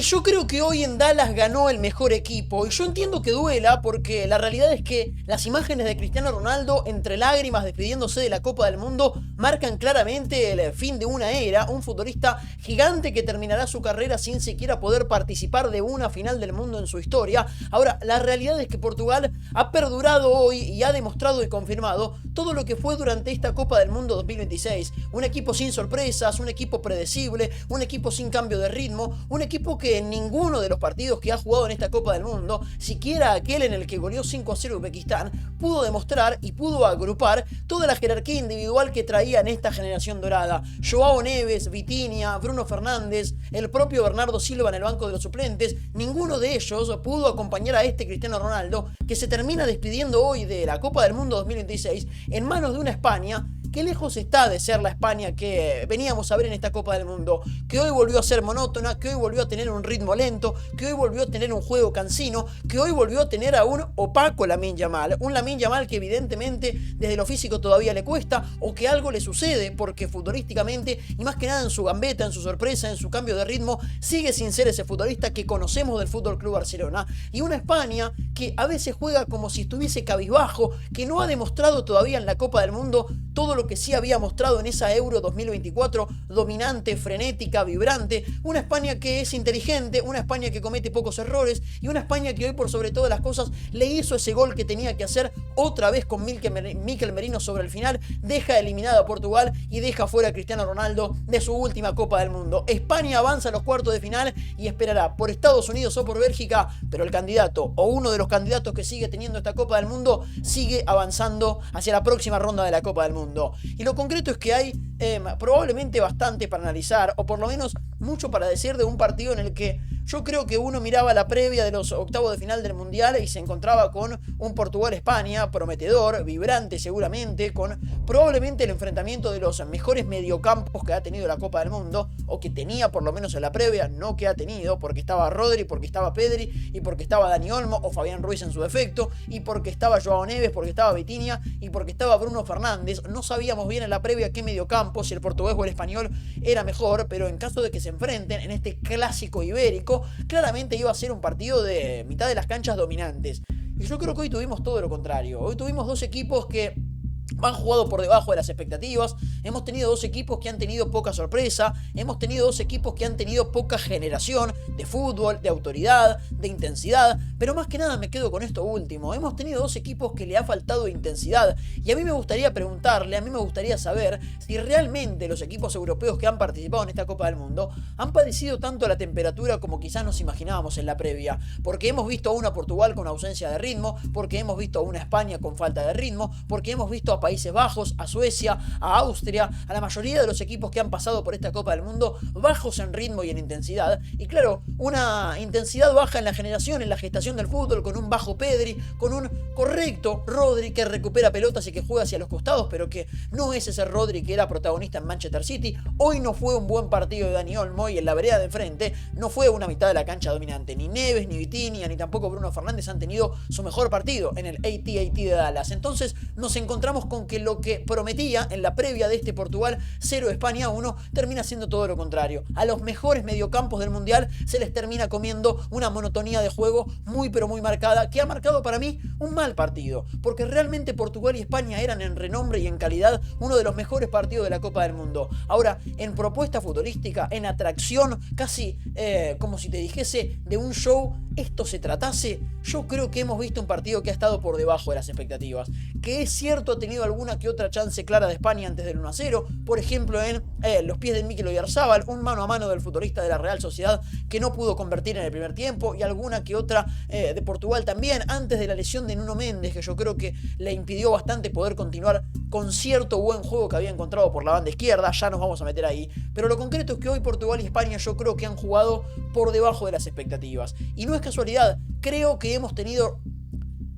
Y yo creo que hoy en Dallas ganó el mejor equipo. Y yo entiendo que duela porque la realidad es que las imágenes de Cristiano Ronaldo entre lágrimas despidiéndose de la Copa del Mundo marcan claramente el fin de una era. Un futbolista gigante que terminará su carrera sin siquiera poder participar de una final del mundo en su historia. Ahora, la realidad es que Portugal ha perdurado hoy y ha demostrado y confirmado todo lo que fue durante esta Copa del Mundo 2026. Un equipo sin sorpresas, un equipo predecible, un equipo sin cambio de ritmo, un equipo que en ninguno de los partidos que ha jugado en esta Copa del Mundo, siquiera aquel en el que goleó 5-0 Uzbekistán, pudo demostrar y pudo agrupar toda la jerarquía individual que traía en esta generación dorada. Joao Neves, Vitinha, Bruno Fernández, el propio Bernardo Silva en el banco de los suplentes, ninguno de ellos pudo acompañar a este Cristiano Ronaldo que se termina despidiendo hoy de la Copa del Mundo 2026 en manos de una España que lejos está de ser la España que veníamos a ver en esta Copa del Mundo, que hoy volvió a ser monótona, que hoy volvió a tener un ritmo lento, que hoy volvió a tener un juego cansino, que hoy volvió a tener a un opaco Lamine Yamal, un Lamine Yamal que evidentemente desde lo físico todavía le cuesta o que algo le sucede porque futbolísticamente y más que nada en su gambeta, en su sorpresa, en su cambio de ritmo, sigue sin ser ese futbolista que conocemos del Fútbol Club Barcelona. Y una España que a veces juega como si estuviese cabizbajo, que no ha demostrado todavía en la Copa del Mundo todo lo que sí había mostrado en esa Euro 2024, dominante, frenética, vibrante, una España que es inteligente, una España que comete pocos errores y una España que hoy por sobre todas las cosas le hizo ese gol que tenía que hacer otra vez con Mikel Merino sobre el final, deja eliminado a Portugal y deja fuera a Cristiano Ronaldo de su última Copa del Mundo. España avanza a los cuartos de final y esperará por Estados Unidos o por Bélgica, pero el candidato o uno de los candidatos que sigue teniendo esta Copa del Mundo sigue avanzando hacia la próxima ronda de la Copa del Mundo. Y lo concreto es que hay probablemente bastante para analizar, o por lo menos mucho para decir de un partido en el que yo creo que uno miraba la previa de los octavos de final del Mundial y se encontraba con un Portugal-España prometedor, vibrante seguramente, con probablemente el enfrentamiento de los mejores mediocampos que ha tenido la Copa del Mundo, o que tenía por lo menos en la previa, no que ha tenido, porque estaba Rodri, porque estaba Pedri, y porque estaba Dani Olmo o Fabián Ruiz en su defecto, y porque estaba Joao Neves, porque estaba Vitinha, y porque estaba Bruno Fernández. No sabíamos bien en la previa qué mediocampo, si el portugués o el español era mejor, pero en caso de que se enfrenten en este clásico ibérico, claramente iba a ser un partido de mitad de las canchas dominantes. Y yo creo que hoy tuvimos todo lo contrario. Hoy tuvimos dos equipos que han jugado por debajo de las expectativas, hemos tenido dos equipos que han tenido poca sorpresa, hemos tenido dos equipos que han tenido poca generación de fútbol, de autoridad, de intensidad, pero más que nada me quedo con esto último, hemos tenido dos equipos que le ha faltado intensidad, y a mí me gustaría preguntarle, a mí me gustaría saber si realmente los equipos europeos que han participado en esta Copa del Mundo han padecido tanto la temperatura como quizás nos imaginábamos en la previa, porque hemos visto a una Portugal con ausencia de ritmo, porque hemos visto a una España con falta de ritmo, porque hemos visto a Países Bajos, a Suecia, a Austria, a la mayoría de los equipos que han pasado por esta Copa del Mundo bajos en ritmo y en intensidad, y claro, una intensidad baja en la generación, en la gestación del fútbol, con un bajo Pedri, con un correcto Rodri que recupera pelotas y que juega hacia los costados, pero que no es ese Rodri que era protagonista en Manchester City. Hoy no fue un buen partido de Dani Olmo y en la vereda de enfrente no fue una mitad de la cancha dominante, ni Neves, ni Vitinha, ni tampoco Bruno Fernández han tenido su mejor partido en el AT&T de Dallas. Entonces nos encontramos con que lo que prometía en la previa de este Portugal 0 España 1 termina siendo todo lo contrario. A los mejores mediocampos del Mundial se les termina comiendo una monotonía de juego muy pero muy marcada, que ha marcado para mí un mal partido, porque realmente Portugal y España eran en renombre y en calidad uno de los mejores partidos de la Copa del Mundo. Ahora, en propuesta futbolística, en atracción, casi como si te dijese de un show esto se tratase, yo creo que hemos visto un partido que ha estado por debajo de las expectativas, que es cierto ha tenido alguna que otra chance clara de España antes del 1-0, por ejemplo en los pies de Mikel Oyarzabal, un mano a mano del futbolista de la Real Sociedad que no pudo convertir en el primer tiempo, y alguna que otra de Portugal también, antes de la lesión de Nuno Méndez, que yo creo que le impidió bastante poder continuar con cierto buen juego que había encontrado por la banda izquierda. Ya nos vamos a meter ahí, pero lo concreto es que hoy Portugal y España yo creo que han jugado por debajo de las expectativas, y no es casualidad, creo que hemos tenido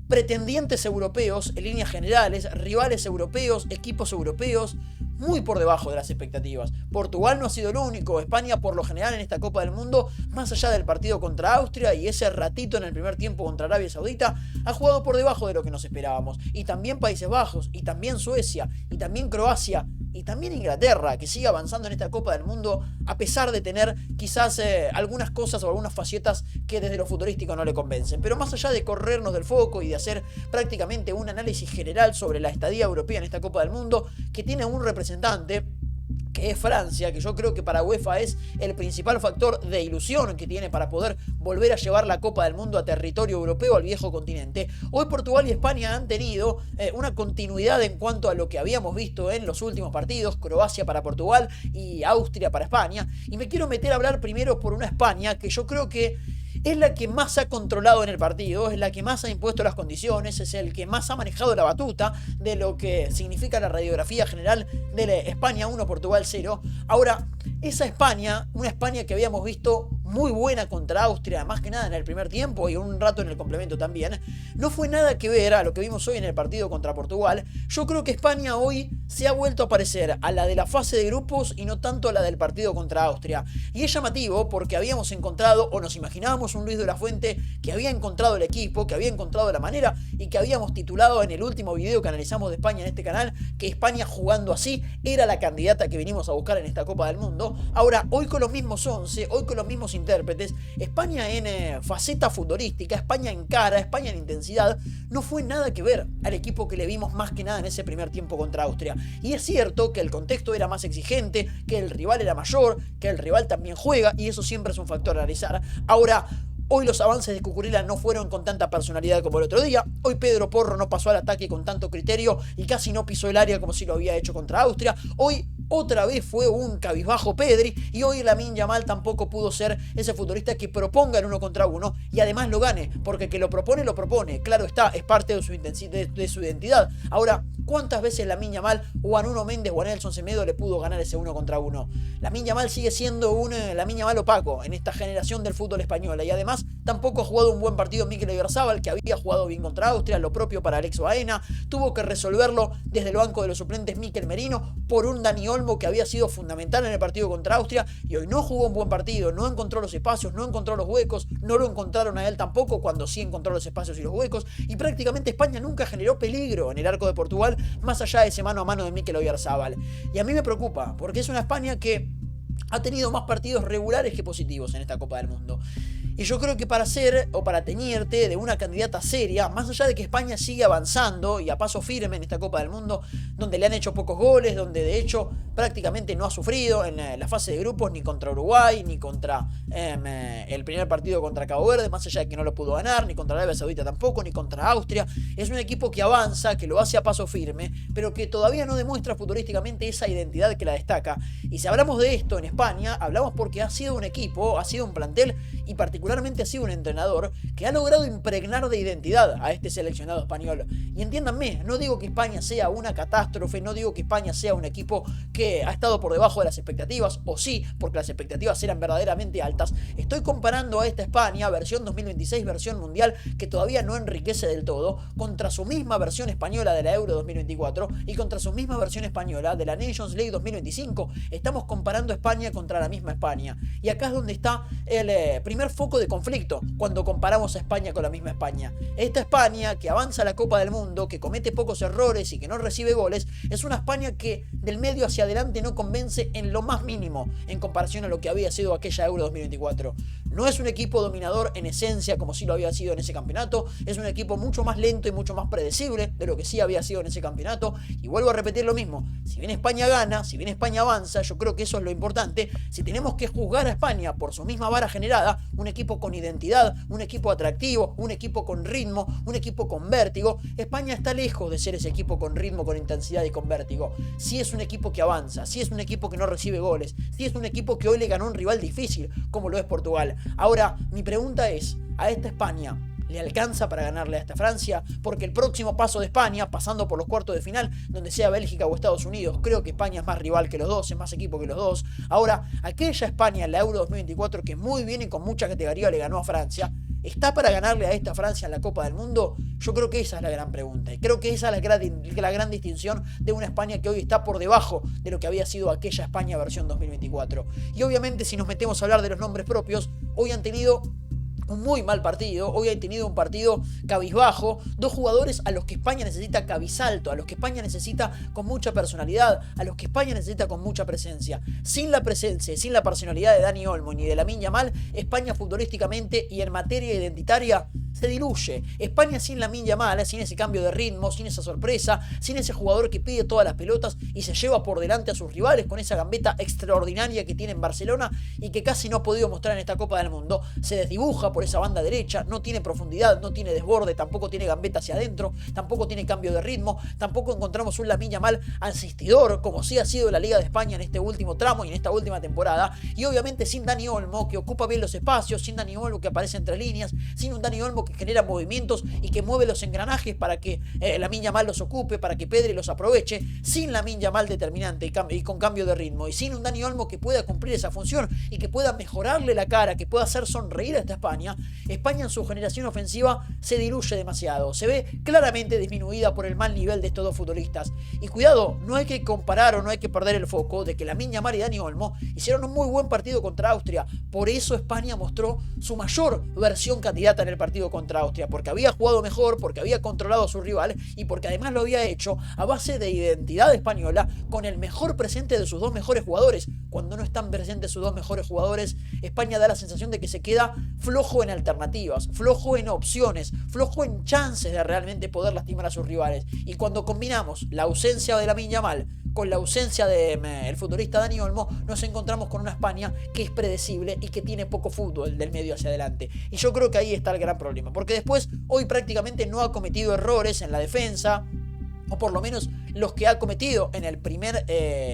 pretendientes europeos en líneas generales, rivales europeos, equipos europeos muy por debajo de las expectativas. Portugal no ha sido el único, España por lo general en esta Copa del Mundo, más allá del partido contra Austria y ese ratito en el primer tiempo contra Arabia Saudita, ha jugado por debajo de lo que nos esperábamos. Y también Países Bajos, y también Suecia, y también Croacia. y también Inglaterra, que sigue avanzando en esta Copa del Mundo a pesar de tener quizás algunas cosas o algunas facetas que desde lo futurístico no le convencen. Pero más allá de corrernos del foco y de hacer prácticamente un análisis general sobre la estadía europea en esta Copa del Mundo, que tiene un representante que es Francia, que yo creo que para UEFA es el principal factor de ilusión que tiene para poder volver a llevar la Copa del Mundo a territorio europeo, al viejo continente. Hoy Portugal y España han tenido una continuidad en cuanto a lo que habíamos visto en los últimos partidos, Croacia para Portugal y Austria para España, y me quiero meter a hablar primero por una España que yo creo que es la que más ha controlado en el partido, es la que más ha impuesto las condiciones, es el que más ha manejado la batuta de lo que significa la radiografía general de España 1, Portugal 0. Ahora, esa España, una España que habíamos visto muy buena contra Austria, más que nada en el primer tiempo y un rato en el complemento también, no fue nada que ver a lo que vimos hoy en el partido contra Portugal. Yo creo que España hoy se ha vuelto a parecer a la de la fase de grupos y no tanto a la del partido contra Austria. Y es llamativo porque habíamos encontrado, o nos imaginábamos, un Luis de la Fuente que había encontrado el equipo, que había encontrado la manera y que habíamos titulado en el último video que analizamos de España en este canal, que España jugando así era la candidata que venimos a buscar en esta Copa del Mundo. Ahora, hoy con los mismos 11, hoy con los mismos intérpretes, España en faceta futbolística, España en cara, España en intensidad, no fue nada que ver al equipo que le vimos más que nada en ese primer tiempo contra Austria. Y es cierto que el contexto era más exigente, que el rival era mayor, que el rival también juega, y eso siempre es un factor a analizar. Ahora, hoy los avances de Cucurella no fueron con tanta personalidad como el otro día. Hoy Pedro Porro no pasó al ataque con tanto criterio y casi no pisó el área como si lo había hecho contra Austria. Hoy otra vez fue un cabizbajo Pedri y hoy Lamine Yamal tampoco pudo ser ese futbolista que proponga el 1 contra 1 y además lo gane, porque que lo propone, lo propone. Claro está, es parte de su identidad. Ahora, ¿cuántas veces Lamine Yamal o a Nuno Méndez o a Nelson Semedo le pudo ganar ese 1 contra 1? Lamine Yamal sigue siendo un Lamine Yamal opaco en esta generación del fútbol español y además tampoco ha jugado un buen partido Mikel Oyarzabal, que había jugado bien contra Austria, lo propio para Alex Baena. Tuvo que resolverlo desde el banco de los suplentes Mikel Merino por un Dani Olmo que había sido fundamental en el partido contra Austria y hoy no jugó un buen partido, no encontró los espacios, no encontró los huecos, no lo encontraron a él tampoco cuando sí encontró los espacios y los huecos, y prácticamente España nunca generó peligro en el arco de Portugal más allá de ese mano a mano de Mikel Oyarzabal. Y a mí me preocupa porque es una España que ha tenido más partidos regulares que positivos en esta Copa del Mundo. Y yo creo que para ser o para teñirte de una candidata seria, más allá de que España sigue avanzando y a paso firme en esta Copa del Mundo, donde le han hecho pocos goles, donde de hecho prácticamente no ha sufrido en la fase de grupos ni contra Uruguay, ni contra el primer partido contra Cabo Verde, más allá de que no lo pudo ganar, ni contra Arabia Saudita tampoco, ni contra Austria. Es un equipo que avanza, que lo hace a paso firme, pero que todavía no demuestra futurísticamente esa identidad que la destaca. Y si hablamos de esto en España, hablamos porque ha sido un equipo, ha sido un plantel y particularmente ha sido un entrenador que ha logrado impregnar de identidad a este seleccionado español. Y entiéndanme, no digo que España sea una catástrofe, no digo que España sea un equipo que ha estado por debajo de las expectativas, o sí, porque las expectativas eran verdaderamente altas. Estoy comparando a esta España, versión 2026, versión mundial, que todavía no enriquece del todo, contra su misma versión española de la Euro 2024 y contra su misma versión española de la Nations League 2025. Estamos comparando España contra la misma España. Y acá es donde está el primer foco de conflicto cuando comparamos a España con la misma España. Esta España que avanza a la Copa del Mundo, que comete pocos errores y que no recibe goles, es una España que del medio hacia adelante no convence en lo más mínimo en comparación a lo que había sido aquella Euro 2024. No es un equipo dominador en esencia como sí lo había sido en ese campeonato, es un equipo mucho más lento y mucho más predecible de lo que sí había sido en ese campeonato, y vuelvo a repetir lo mismo, si bien España gana, si bien España avanza, yo creo que eso es lo importante. Si tenemos que juzgar a España por su misma vara generada, un equipo con identidad, un equipo atractivo, un equipo con ritmo, un equipo con vértigo, España está lejos de ser ese equipo con ritmo, con intensidad y con vértigo. Sí es un equipo que avanza, sí es un equipo que no recibe goles, sí es un equipo que hoy le ganó a un rival difícil como lo es Portugal. Ahora, mi pregunta es, ¿a esta España le alcanza para ganarle a esta Francia? Porque el próximo paso de España, pasando por los cuartos de final, donde sea Bélgica o Estados Unidos, creo que España es más rival que los dos, es más equipo que los dos. Ahora, aquella España en la Euro 2024 que muy bien y con mucha categoría le ganó a Francia, ¿está para ganarle a esta Francia en la Copa del Mundo? Yo creo que esa es la gran pregunta. Y creo que esa es la gran distinción de una España que hoy está por debajo de lo que había sido aquella España versión 2024. Y obviamente si nos metemos a hablar de los nombres propios, hoy han tenido un muy mal partido. Hoy ha tenido un partido cabizbajo, dos jugadores a los que España necesita cabisalto, a los que España necesita con mucha personalidad, a los que España necesita con mucha presencia. Sin la presencia y sin la personalidad de Dani Olmo ni de Lamine Yamal, España futbolísticamente y en materia identitaria se diluye. España sin Lamine Yamal, sin ese cambio de ritmo, sin esa sorpresa, sin ese jugador que pide todas las pelotas y se lleva por delante a sus rivales con esa gambeta extraordinaria que tiene en Barcelona y que casi no ha podido mostrar en esta Copa del Mundo, se desdibuja por esa banda derecha, no tiene profundidad, no tiene desborde, tampoco tiene gambeta hacia adentro, tampoco tiene cambio de ritmo, tampoco encontramos un Lamine Yamal asistidor, como sí ha sido la Liga de España en este último tramo y en esta última temporada, y obviamente sin Dani Olmo, que ocupa bien los espacios, sin Dani Olmo que aparece entre líneas, sin un Dani Olmo que genera movimientos y que mueve los engranajes para que Lamine Yamal los ocupe, para que Pedri los aproveche, sin Lamine Yamal determinante y con cambio de ritmo, y sin un Dani Olmo que pueda cumplir esa función y que pueda mejorarle la cara, que pueda hacer sonreír a esta España, España en su generación ofensiva se diluye demasiado, se ve claramente disminuida por el mal nivel de estos dos futbolistas. Y cuidado, no hay que comparar o no hay que perder el foco de que Lamine Yamal y Dani Olmo hicieron un muy buen partido contra Austria. Por eso España mostró su mayor versión candidata en el partido contra Austria, porque había jugado mejor, porque había controlado a su rival y porque además lo había hecho a base de identidad española con el mejor presente de sus dos mejores jugadores. Cuando no están presentes sus dos mejores jugadores, España da la sensación de que se queda flojo en alternativas, flojo en opciones, flojo en chances de realmente poder lastimar a sus rivales. Y cuando combinamos la ausencia de Lamine Yamal con la ausencia del futbolista Dani Olmo, nos encontramos con una España que es predecible y que tiene poco fútbol del medio hacia adelante. Y yo creo que ahí está el gran problema, porque después hoy prácticamente no ha cometido errores en la defensa, o por lo menos los que ha cometido en el primer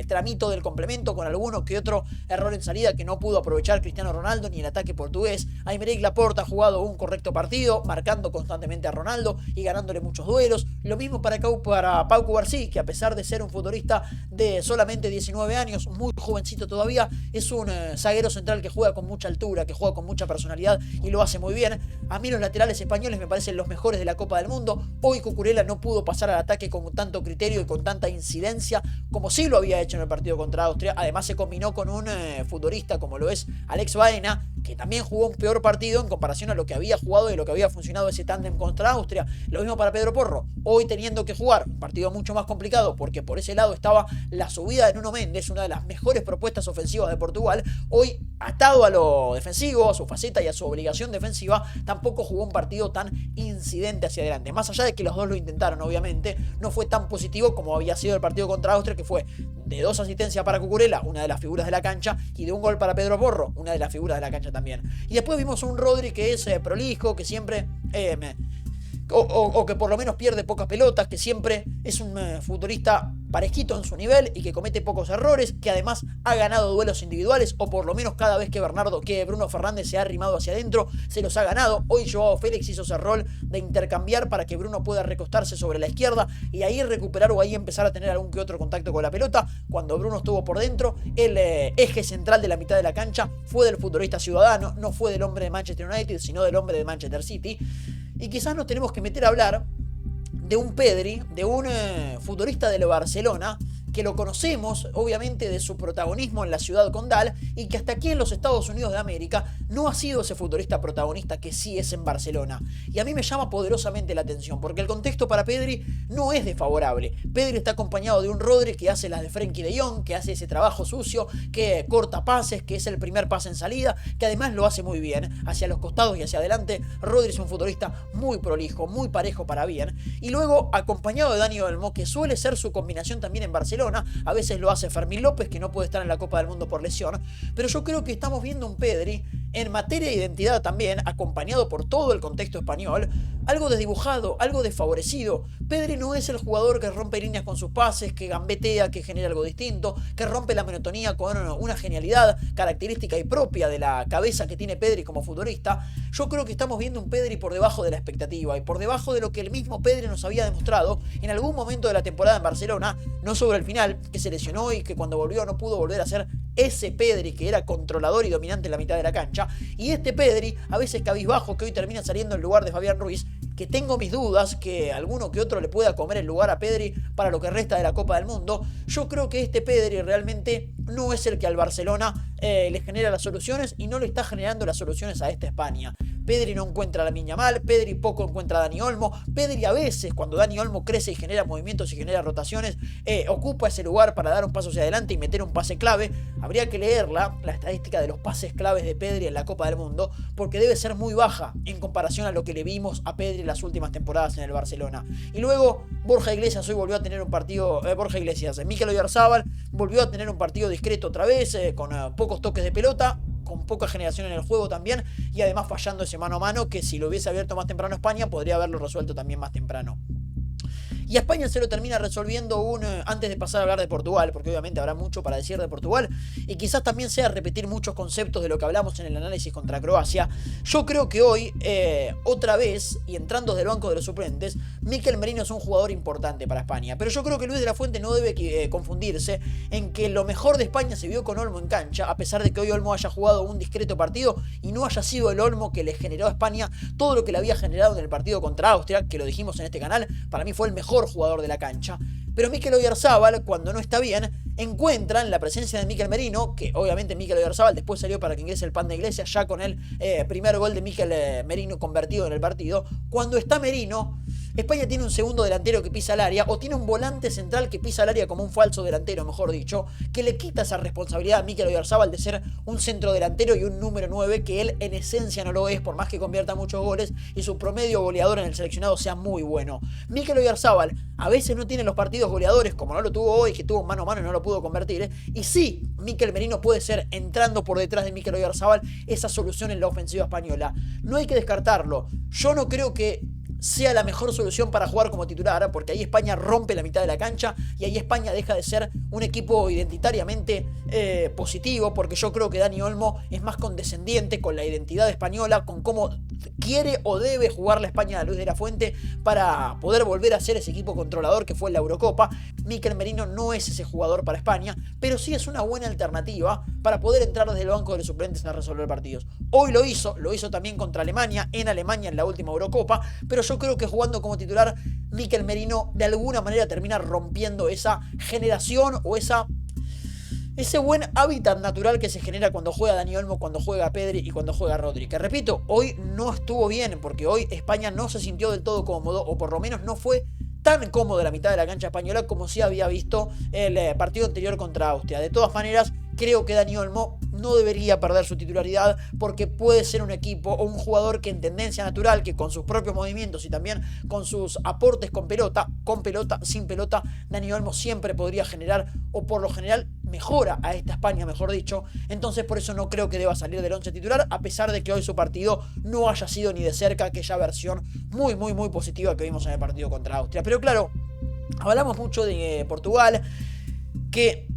tramito del complemento, con alguno que otro error en salida que no pudo aprovechar Cristiano Ronaldo ni el ataque portugués. Aymeric Laporte ha jugado un correcto partido, marcando constantemente a Ronaldo y ganándole muchos duelos. Lo mismo para Pau Cubarsí, que a pesar de ser un futbolista de solamente 19 años, muy jovencito todavía, es un zaguero central que juega con mucha altura, que juega con mucha personalidad y lo hace muy bien. A mí los laterales españoles me parecen los mejores de la Copa del Mundo. Hoy Cucurella no pudo pasar al ataque con tanto criterio y con tanta incidencia como sí lo había hecho en el partido contra Austria. Además se combinó con un futbolista como lo es Alex Baena, que también jugó un peor partido en comparación a lo que había jugado y lo que había funcionado ese tándem contra Austria. Lo mismo para Pedro Porro, hoy teniendo que jugar un partido mucho más complicado porque por ese lado estaba la subida de Nuno Méndez, una de las mejores propuestas ofensivas de Portugal. Hoy, atado a lo defensivo, a su faceta y a su obligación defensiva, tampoco jugó un partido tan incidente hacia adelante. Más allá de que los dos lo intentaron, obviamente, no fue tan positivo como había sido el partido contra Austria, que fue de 2 asistencias para Cucurella, una de las figuras de la cancha, y de un gol para Pedro Porro, una de las figuras de la cancha también. Y después vimos a un Rodri que es prolijo, que siempre o que por lo menos pierde pocas pelotas, que siempre es un futbolista parejito en su nivel y que comete pocos errores, que además ha ganado duelos individuales, o por lo menos cada vez que Bruno Fernández se ha arrimado hacia adentro, se los ha ganado. Hoy Joao Félix hizo ese rol de intercambiar para que Bruno pueda recostarse sobre la izquierda y ahí recuperar o ahí empezar a tener algún que otro contacto con la pelota. Cuando Bruno estuvo por dentro, el eje central de la mitad de la cancha fue del futbolista ciudadano, no fue del hombre de Manchester United, sino del hombre de Manchester City. Y quizás nos tenemos que meter a hablar de un Pedri, de un futbolista del Barcelona, que lo conocemos obviamente de su protagonismo en la ciudad condal y que hasta aquí en los Estados Unidos de América no ha sido ese futbolista protagonista que sí es en Barcelona. Y a mí me llama poderosamente la atención porque el contexto para Pedri no es desfavorable. Pedri está acompañado de un Rodri que hace las de Frenkie de Jong, que hace ese trabajo sucio, que corta pases, que es el primer pase en salida, que además lo hace muy bien hacia los costados y hacia adelante. Rodri es un futbolista muy prolijo, muy parejo para bien, y luego acompañado de Dani Olmo, que suele ser su combinación también en Barcelona. A veces lo hace Fermín López, que no puede estar en la Copa del Mundo por lesión, pero yo creo que estamos viendo un Pedri en materia de identidad también, acompañado por todo el contexto español, algo desdibujado, algo desfavorecido. Pedri no es el jugador que rompe líneas con sus pases, que gambetea, que genera algo distinto, que rompe la monotonía con una genialidad característica y propia de la cabeza que tiene Pedri como futbolista. Yo creo que estamos viendo un Pedri por debajo de la expectativa y por debajo de lo que el mismo Pedri nos había demostrado en algún momento de la temporada en Barcelona, no sobre el final, que se lesionó y que cuando volvió no pudo volver a ser ese Pedri que era controlador y dominante en la mitad de la cancha, y este Pedri, a veces cabizbajo, que hoy termina saliendo en lugar de Fabián Ruiz, que tengo mis dudas que alguno que otro le pueda comer el lugar a Pedri para lo que resta de la Copa del Mundo. Yo creo que este Pedri realmente no es el que al Barcelona le genera las soluciones y no le está generando las soluciones a esta España. Pedri no encuentra a Lamine Yamal, Pedri poco encuentra a Dani Olmo, Pedri a veces cuando Dani Olmo crece y genera movimientos y genera rotaciones, ocupa ese lugar para dar un paso hacia adelante y meter un pase clave. Habría que leerla, la estadística de los pases claves de Pedri en la Copa del Mundo, porque debe ser muy baja en comparación a lo que le vimos a Pedri en las últimas temporadas en el Barcelona. Y luego Borja Iglesias hoy volvió a tener un partido, Mikel Oyarzabal volvió a tener un partido discreto otra vez, con pocos toques de pelota, con poca generación en el juego también, y además fallando ese mano a mano que si lo hubiese abierto más temprano España podría haberlo resuelto también más temprano. Y a España se lo termina resolviendo antes de pasar a hablar de Portugal, porque obviamente habrá mucho para decir de Portugal, y quizás también sea repetir muchos conceptos de lo que hablamos en el análisis contra Croacia. Yo creo que hoy, otra vez, y entrando desde el banco de los suplentes, Mikel Merino es un jugador importante para España, pero yo creo que Luis de la Fuente no debe confundirse en que lo mejor de España se vio con Olmo en cancha, a pesar de que hoy Olmo haya jugado un discreto partido y no haya sido el Olmo que le generó a España todo lo que le había generado en el partido contra Austria, que lo dijimos en este canal, para mí fue el mejor jugador de la cancha. Pero Mikel Oyarzabal, cuando no está bien, encuentra en la presencia de Mikel Merino, que obviamente Mikel Oyarzabal después salió para que ingrese el pan de Iglesias, ya con el primer gol de Mikel Merino convertido en el partido. Cuando está Merino, España tiene un segundo delantero que pisa el área, o tiene un volante central que pisa el área como un falso delantero, mejor dicho, que le quita esa responsabilidad a Mikel Oyarzabal de ser un centro delantero y un número 9, que él en esencia no lo es, por más que convierta muchos goles y su promedio goleador en el seleccionado sea muy bueno. Mikel Oyarzabal a veces no tiene los partidos goleadores, como no lo tuvo hoy, que tuvo mano a mano y no lo pudo convertir, y sí, Mikel Merino puede ser, entrando por detrás de Mikel Oyarzabal, esa solución en la ofensiva española. No hay que descartarlo. Yo no creo que sea la mejor solución para jugar como titular, porque ahí España rompe la mitad de la cancha y ahí España deja de ser un equipo identitariamente positivo, porque yo creo que Dani Olmo es más condescendiente con la identidad española, con cómo quiere o debe jugar la España de Luis de la Fuente para poder volver a ser ese equipo controlador que fue en la Eurocopa. Mikel Merino no es ese jugador para España, pero sí es una buena alternativa para poder entrar desde el banco de los suplentes a resolver partidos. Hoy lo hizo también contra Alemania, en la última Eurocopa, pero yo creo que jugando como titular, Mikel Merino de alguna manera termina rompiendo esa generación o ese buen hábitat natural que se genera cuando juega Dani Olmo, cuando juega Pedri y cuando juega Rodri. Que repito, hoy no estuvo bien, porque hoy España no se sintió del todo cómodo, o por lo menos no fue tan cómodo la mitad de la cancha española como si había visto el partido anterior contra Austria. De todas maneras, creo que Dani Olmo no debería perder su titularidad, porque puede ser un equipo o un jugador que en tendencia natural, que con sus propios movimientos y también con sus aportes con pelota, sin pelota, Dani Olmo siempre podría generar, o por lo general mejora a esta España, mejor dicho. Entonces por eso no creo que deba salir del 11 titular, a pesar de que hoy su partido no haya sido ni de cerca aquella versión muy positiva que vimos en el partido contra Austria. Pero claro, hablamos mucho de Portugal, que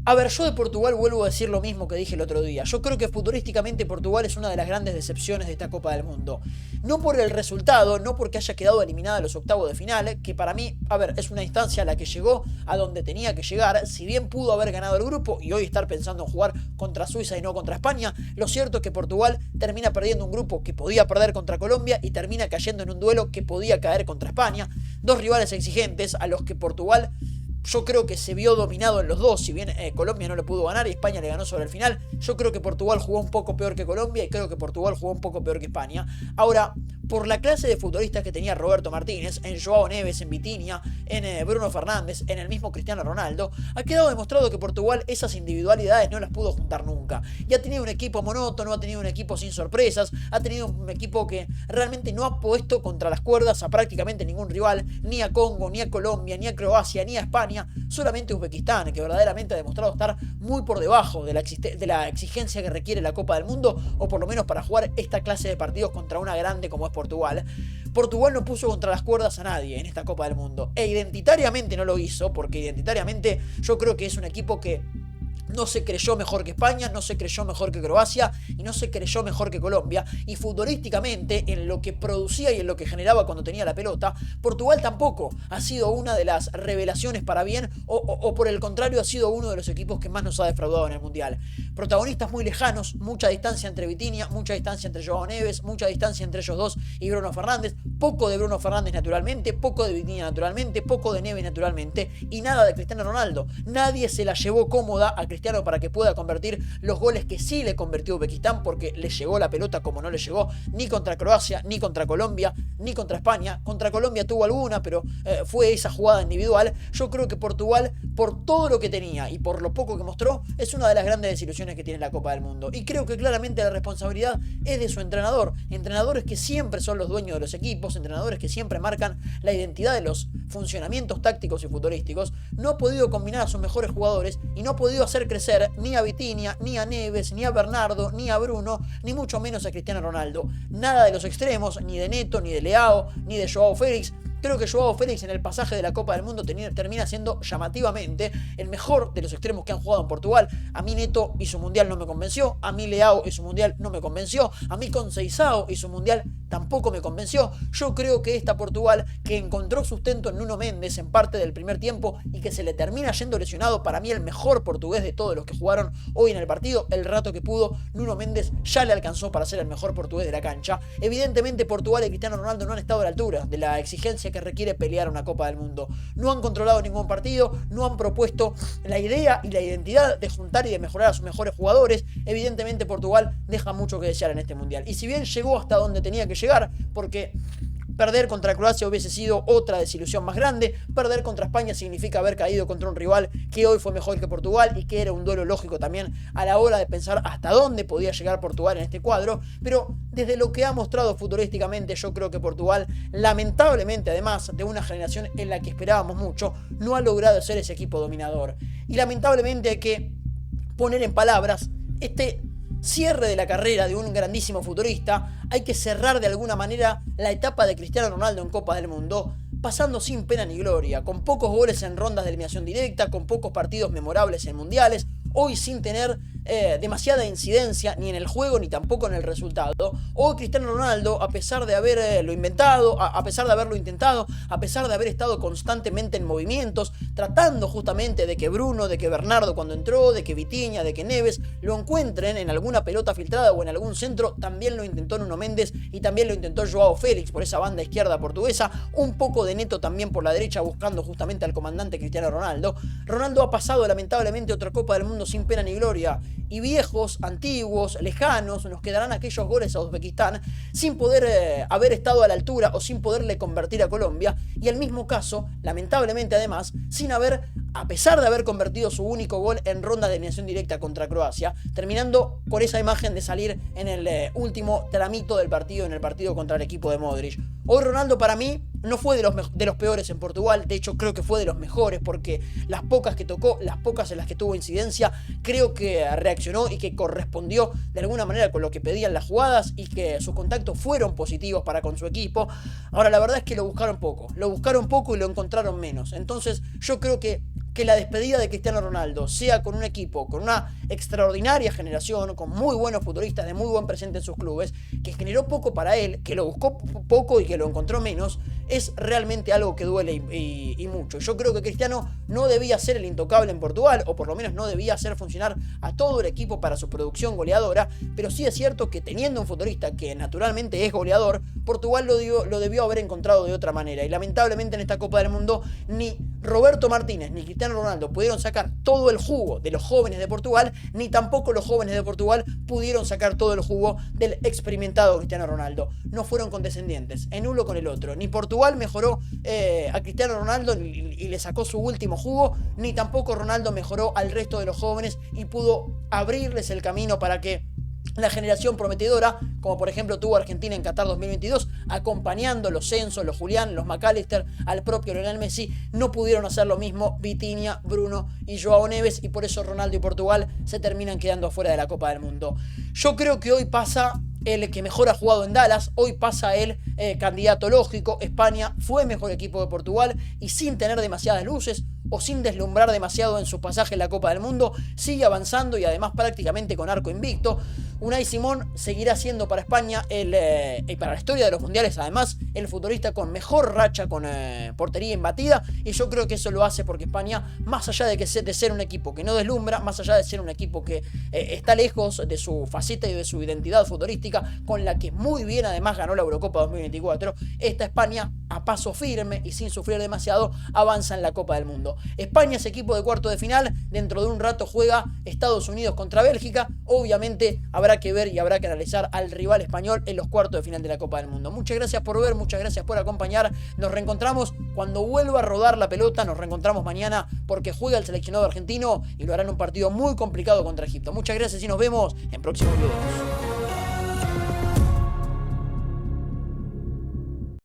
a ver, yo de Portugal vuelvo a decir lo mismo que dije el otro día. Yo creo que futurísticamente Portugal es una de las grandes decepciones de esta Copa del Mundo. No por el resultado, no porque haya quedado eliminada en los octavos de final, que para mí, a ver, es una instancia a la que llegó a donde tenía que llegar. Si bien pudo haber ganado el grupo y hoy estar pensando en jugar contra Suiza y no contra España, lo cierto es que Portugal termina perdiendo un grupo que podía perder contra Colombia y termina cayendo en un duelo que podía caer contra España. Dos rivales exigentes a los que Portugal, yo creo que se vio dominado en los dos. Si bien Colombia no le pudo ganar y España le ganó sobre el final, yo creo que Portugal jugó un poco peor que Colombia y creo que Portugal jugó un poco peor que España. Ahora, por la clase de futbolistas que tenía Roberto Martínez, en Joao Neves, en Vitinha, en Bruno Fernández, en el mismo Cristiano Ronaldo, ha quedado demostrado que Portugal esas individualidades no las pudo juntar nunca. Y ha tenido un equipo monótono, ha tenido un equipo sin sorpresas, ha tenido un equipo que realmente no ha puesto contra las cuerdas a prácticamente ningún rival, ni a Congo, ni a Colombia, ni a Croacia, ni a España, solamente Uzbekistán, que verdaderamente ha demostrado estar muy por debajo de la exigencia que requiere la Copa del Mundo, o por lo menos para jugar esta clase de partidos contra una grande como es Portugal. Portugal no puso contra las cuerdas a nadie en esta Copa del Mundo, e identitariamente no lo hizo, porque identitariamente yo creo que es un equipo que no se creyó mejor que España, no se creyó mejor que Croacia y no se creyó mejor que Colombia. Y futbolísticamente, en lo que producía y en lo que generaba cuando tenía la pelota, Portugal tampoco ha sido una de las revelaciones para bien, o por el contrario ha sido uno de los equipos que más nos ha defraudado en el Mundial. Protagonistas muy lejanos, mucha distancia entre Vitinha, mucha distancia entre Joao Neves, mucha distancia entre ellos dos y Bruno Fernández, poco de Bruno Fernández naturalmente, poco de Vitinha naturalmente, poco de Neves naturalmente y nada de Cristiano Ronaldo. Nadie se la llevó cómoda a Cristiano para que pueda convertir los goles que sí le convirtió Uzbekistán, porque le llegó la pelota como no le llegó ni contra Croacia, ni contra Colombia, ni contra España. Contra Colombia tuvo alguna, pero fue esa jugada individual. Yo creo que Portugal, por todo lo que tenía y por lo poco que mostró, es una de las grandes desilusiones que tiene la Copa del Mundo. Y creo que claramente la responsabilidad es de su entrenador. Entrenadores que siempre son los dueños de los equipos, entrenadores que siempre marcan la identidad de los funcionamientos tácticos y futbolísticos. No ha podido combinar a sus mejores jugadores y no ha podido hacer crecer ni a Vitinha, ni a Neves, ni a Bernardo, ni a Bruno, ni mucho menos a Cristiano Ronaldo. Nada de los extremos, ni de Neto, ni de Leao, ni de Joao Félix. Creo que Joao Félix en el pasaje de la Copa del Mundo termina siendo llamativamente el mejor de los extremos que han jugado en Portugal. A mí Neto y su Mundial no me convenció, a mí Leao y su Mundial no me convenció, a mí Conceição y su Mundial tampoco me convenció. Yo creo que esta Portugal, que encontró sustento en Nuno Mendes en parte del primer tiempo y que se le termina yendo lesionado, para mí el mejor portugués de todos los que jugaron hoy en el partido, el rato que pudo, Nuno Mendes ya le alcanzó para ser el mejor portugués de la cancha. Evidentemente Portugal y Cristiano Ronaldo no han estado a la altura de la exigencia que requiere pelear una Copa del Mundo. No han controlado ningún partido, no han propuesto la idea y la identidad de juntar y de mejorar a sus mejores jugadores. Evidentemente Portugal deja mucho que desear en este Mundial. Y si bien llegó hasta donde tenía que llegar, porque perder contra Croacia hubiese sido otra desilusión más grande, perder contra España significa haber caído contra un rival que hoy fue mejor que Portugal y que era un duelo lógico también a la hora de pensar hasta dónde podía llegar Portugal en este cuadro, pero desde lo que ha mostrado futbolísticamente yo creo que Portugal, lamentablemente además de una generación en la que esperábamos mucho, no ha logrado ser ese equipo dominador. Y lamentablemente hay que poner en palabras este cierre de la carrera de un grandísimo futbolista. Hay que cerrar de alguna manera la etapa de Cristiano Ronaldo en Copa del Mundo pasando sin pena ni gloria, con pocos goles en rondas de eliminación directa, con pocos partidos memorables en mundiales, hoy sin tener demasiada incidencia ni en el juego ni tampoco en el resultado. Hoy Cristiano Ronaldo, a pesar de haberlo inventado, a pesar de haberlo intentado, a pesar de haber estado constantemente en movimientos, tratando justamente de que Bruno, de que Bernardo cuando entró, de que Vitinha, de que Neves lo encuentren en alguna pelota filtrada o en algún centro, también lo intentó Nuno Mendes y también lo intentó Joao Félix por esa banda izquierda portuguesa, un poco de Neto también por la derecha buscando justamente al comandante Cristiano Ronaldo. Ronaldo ha pasado lamentablemente otra Copa del Mundo sin pena ni gloria, y viejos, antiguos, lejanos nos quedarán aquellos goles a Uzbekistán sin poder haber estado a la altura o sin poderle convertir a Colombia, y el mismo caso, lamentablemente además, sin haber, a pesar de haber convertido su único gol en ronda de eliminación directa contra Croacia, terminando con esa imagen de salir en el último tramito del partido, en el partido contra el equipo de Modric. Hoy Ronaldo para mí no fue de los peores en Portugal, de hecho creo que fue de los mejores, porque las pocas que tocó, las pocas en las que tuvo incidencia, creo que reaccionó y que correspondió de alguna manera con lo que pedían las jugadas y que sus contactos fueron positivos para con su equipo. Ahora la verdad es que lo buscaron poco y lo encontraron menos. Entonces yo creo que la despedida de Cristiano Ronaldo sea con un equipo, con una extraordinaria generación, con muy buenos futbolistas de muy buen presente en sus clubes, que generó poco para él, que lo buscó poco y que lo encontró menos, es realmente algo que duele y mucho. Yo creo que Cristiano no debía ser el intocable en Portugal, o por lo menos no debía hacer funcionar a todo el equipo para su producción goleadora, pero sí es cierto que teniendo un futbolista que naturalmente es goleador, Portugal lo debió haber encontrado de otra manera, y lamentablemente en esta Copa del Mundo ni Roberto Martínez ni Cristiano Ronaldo pudieron sacar todo el jugo de los jóvenes de Portugal, ni tampoco los jóvenes de Portugal pudieron sacar todo el jugo del experimentado Cristiano Ronaldo. No fueron condescendientes en uno con el otro. Ni Portugal mejoró a Cristiano Ronaldo y le sacó su último jugo, ni tampoco Ronaldo mejoró al resto de los jóvenes y pudo abrirles el camino para que la generación prometedora, como por ejemplo tuvo Argentina en Qatar 2022, acompañando los Censo, los Julián, los McAllister, al propio Lionel Messi, no pudieron hacer lo mismo Vitinha, Bruno y Joao Neves, y por eso Ronaldo y Portugal se terminan quedando afuera de la Copa del Mundo. Yo creo que hoy pasa el que mejor ha jugado en Dallas, hoy pasa el candidato lógico. España fue mejor equipo de Portugal y sin tener demasiadas luces o sin deslumbrar demasiado en su pasaje en la Copa del Mundo, sigue avanzando y además prácticamente con arco invicto. Unai Simón seguirá siendo para España y para la historia de los mundiales, además, el futbolista con mejor racha con portería imbatida, y yo creo que eso lo hace porque España, más allá de ser un equipo que no deslumbra, más allá de ser un equipo que está lejos de su faceta y de su identidad futbolística, con la que muy bien además ganó la Eurocopa 2024, esta España, a paso firme y sin sufrir demasiado, avanza en la Copa del Mundo. España es equipo de cuarto de final, dentro de un rato juega Estados Unidos contra Bélgica. Obviamente habrá que ver y habrá que analizar al rival español en los cuartos de final de la Copa del Mundo. Muchas gracias por ver, muchas gracias por acompañar. Nos reencontramos cuando vuelva a rodar la pelota, nos reencontramos mañana porque juega el seleccionado argentino y lo hará en un partido muy complicado contra Egipto. Muchas gracias y nos vemos en próximos videos.